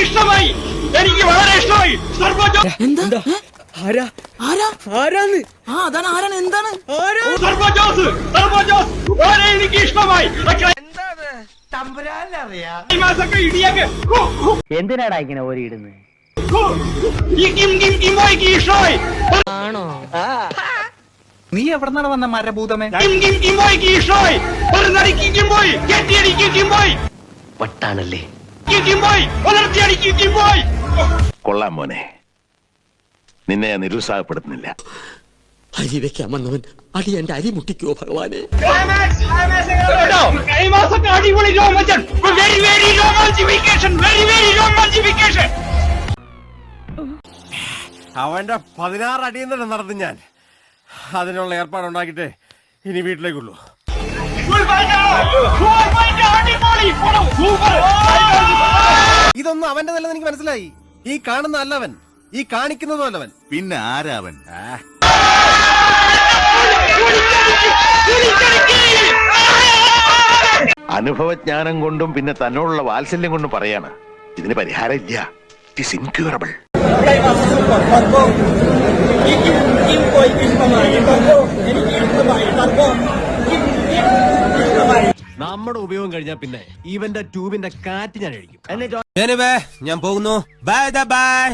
ഇഷ്ടമായി, എനിക്ക് വളരെ ഇഷ്ടമായി. ആരാണ് എന്താണ് എനിക്ക് ഇഷ്ടമായി. എന്തിനാടാ ഇങ്ങനെ ഓരിയിടുന്നത്? ഇഷ്ടമായി. നീ എവിടെന്നാണ് വന്ന മരഭൂതമേ? ഇഷ്ടമായി. വട്ടാണല്ലേ? കൊള്ളാം മോനെ, നിന്നെ ഞാൻ നിരുത്സാഹപ്പെടുത്തുന്നില്ല. അരി വെക്കാൻ വന്നവൻ അടി എന്റെ അരി മുട്ടിക്കോ ഭഗവാനെ. അടിപൊളി രോമാഞ്ചം. അവന്റെ 16 അടിയിൽ തന്നെ നടന്നു ഞാൻ. അതിനുള്ള ഏർപ്പാടുണ്ടാക്കിട്ടേ ഇനി വീട്ടിലേക്കുള്ളൂ. ഇതൊന്നും അവന്റെ നല്ലത് എനിക്ക് മനസ്സിലായി. ഈ കാണുന്ന അല്ലവൻ, ഈ കാണിക്കുന്നതും അല്ലവൻ. പിന്നെ ആരാവൻ? അനുഭവജ്ഞാനം കൊണ്ടും പിന്നെ തന്നോടുള്ള വാത്സല്യം കൊണ്ടും പറയാണ്, ഇതിന് പരിഹാരം ഇല്ല. It is incurable. നമ്മുടെ ഉപയോഗം കഴിഞ്ഞാൽ പിന്നെ ഇവന്റെ ട്യൂബിന്റെ കാറ്റ് ഞാൻ കഴിക്കും. ഞാൻ പോകുന്നു. Bye bye.